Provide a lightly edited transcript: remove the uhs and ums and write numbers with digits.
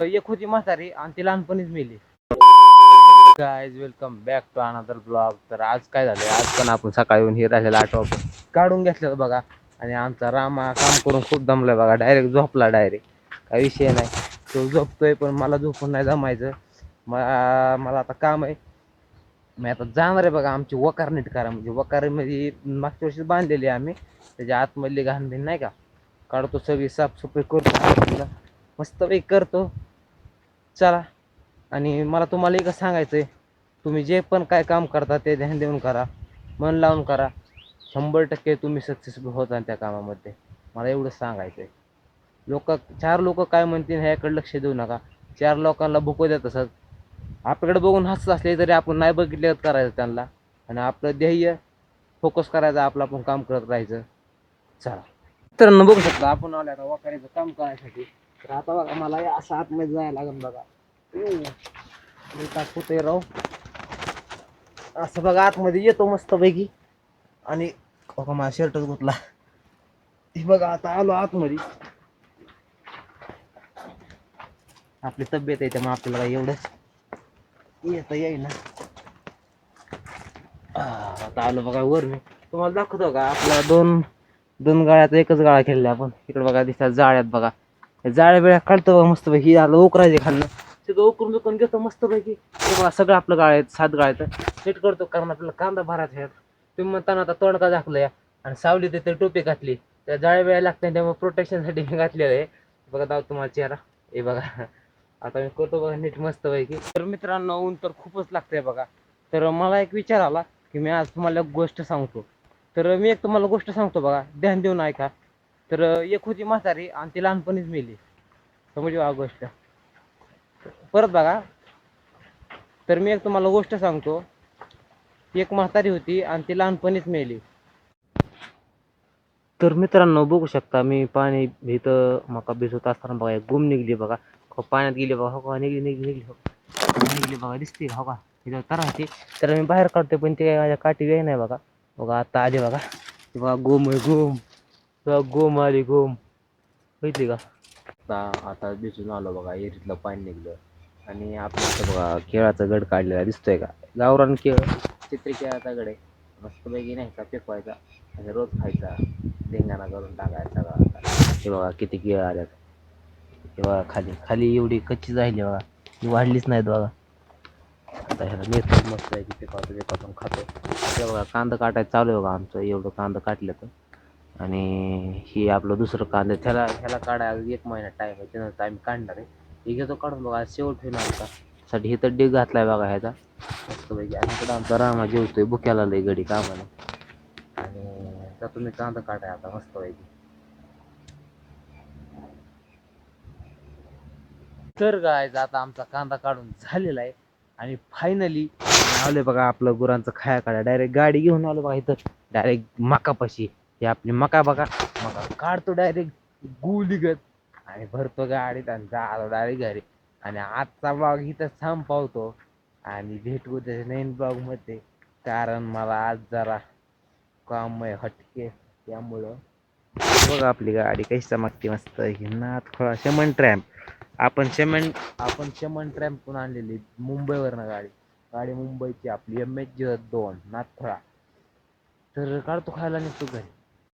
एक होती म्हातारी आणि ती लहानपणीच मेली. Guys welcome back to another blog. तर आज काय झालंय, आज पण आपण सकाळी येऊन हे राहिलेला आठवा काढून घेतलं बघा. आणि आमचा रामा काम करून खूप दमलाय बघा, डायरेक्ट झोपला. डायरेक्ट काही विषय नाही, तो झोपतोय पण मला झोपून नाही जमायचं. मला आता काम आहे. मी आता जाणार आहे बघा आमची वकार नीट करा. म्हणजे वकारीमध्ये मागच्या वर्षी बांधलेली आहे आम्ही, त्याच्या आतमधली घाण बिन नाही का काढतो, सगळी साफसफाई करतो, मस्तपैकी करतो. चला, आणि मला तुम्हाला एकच सांगायचंय, तुम्ही जे पण काय काम करता ते ध्यान देऊन करा, मन लावून करा. 100% तुम्ही सक्सेसफुल होता त्या कामामध्ये. मला एवढंच सांगायचंय. चार लोक काय म्हणतील ह्याकडे लक्ष देऊ नका. चार लोकांना भुकू देत असत. आपल्याकडे बघून हसत असले तरी आपण नाही बघितले करायचं त्यांना, आणि आपलं ध्येय फोकस करायचं, आपलं आपण काम करत राहायचं. चला मित्रांनो, बघू शकता आपण आलो आता वखारीचं काम करायसाठी. तर आता बघा मला असं आतमध्ये जायला लागेल बघा. टाकतोय राव असं बघा, आतमध्ये येतो मस्त पैकी. आणि बघा माझा शर्टच गुतला. हे बघा आता आलो आतमध्ये. आपली तब्येत आहे त्यामुळे आपल्याला एवढंच येता येईना. आता आलो बघा वर. मी तुम्हाला दाखवतो का, आपल्या दोन दोन गाळ्यात एकच गाळा केलेला आपण. इकडे बघा दिसतात जाळ्यात बघा, जाळ्या बिळ्या काढतो बघा मस्त पैकी. आलं उकरायचे खाल्लं तिथं उकरून बिकून घेतो मस्त पैकी. बघा सगळं आपलं गाळ आहेत, 7 गाळ आहेत. नीट करतो कारण आपल्याला कांदा भरायचा आहे. तुम्ही म्हणताना आता तोंड का दाखलं या, आणि सावली तिथे टोपी घातली, त्या जाळ्या वेळा लागतात त्यामुळे प्रोटेक्शनसाठी मी घातलेलं आहे. बघा दाव तुम्हाला चेहरा, हे बघा. आता मी करतो बघा नीट मस्त पैकी. तर मित्रांनो, ऊन तर खूपच लागतंय बघा. तर मला एक विचार आला की मी आज तुम्हाला एक गोष्ट सांगतो. तर मी एक तुम्हाला गोष्ट सांगतो बघा, ध्यान देऊन ऐका. तर एक होती म्हातारी आणि ती लहानपणीच मेली. समजू हा गोष्ट, परत बघा. तर मी एक तुम्हाला गोष्ट सांगतो. एक म्हातारी होती आणि ती लहानपणीच मेली. तर मित्रांनो बघू शकता, मी पाणी इथं मका भिजवत असताना बघा एक गुम निघली बघा. पाण्यात गेली बघा, हो का, निघली निघली निघली निघली बघा, दिसते हो का तिथं तराची. तर मी बाहेर काढते पण ते माझ्या काठी वेळ नाही बघा. बघा आता आली बघा, बघा गोम आहे गोम, गोम आली गोम, बघितली का. आता दिसून आलो बघा, एरीतलं पाणी निघलं. आणि आपल्या बघा केळाचा गड काढलेला दिसतोय का, गावरान केळ, चित्री केळाचा गड आहे. मस्तपैकी नाही का पेकवायचा आणि रोज खायचा, धिंगाणा करून टाकायचा सगळा. हे बघा किती केळ आल्यात. हे बघा खाली खाली एवढी कच्ची राहिली बघा, ही वाढलीच नाहीत बघा. आता ह्याला नेतो मस्त आहे की पिकातून खातो. हे बघा कांदा काटायचं चालू आहे बघा आमचं, एवढं कांदा काटलं तर. आणि ही आपलं दुसरं कांदा, ह्याला काढायला 1 महिना टाईम आहे, त्यानंतर आम्ही काढणार आहे. हे घेतो काढून बघा, शेवट होईल आमचा. साठी इथं डिग घातलाय बघा ह्याचा मस्तपैकी. आणि इकडं आमचा रामा जेवतोय, भुक्याला लय गडी कामाने. आणि त्यातून मी कांदा काढाय आता मस्तपैकी. तर गायज आता आमचा कांदा काढून झालेला आहे. आणि फायनली आलोय बघा आपलं गुरांचं खाया काढा. डायरेक्ट गाडी घेऊन आलो बघा इथं, डायरेक्ट मकापाशी. हे आपली मका बघा, मका काढतो डायरेक्ट गुलीगत आणि भरतो गाडीत आणि झालो डायरेक्ट घरी. आणि आजचा ब्लॉग इथं संपवतो आणि भेटू त्याच्या नवीन ब्लॉग मध्ये. कारण मला आज जरा काम आहे हटके, त्यामुळं बघा आपली गाडी कशी चमकते मस्त. नाथ खोळा शमन ट्रॅम्प, आपण शमन ट्रॅम्प आणलेली मुंबईवरनं गाडी. गाडी मुंबईची आपली MH02 नाथखोळा. तर काढतो खायला निघतो घरी.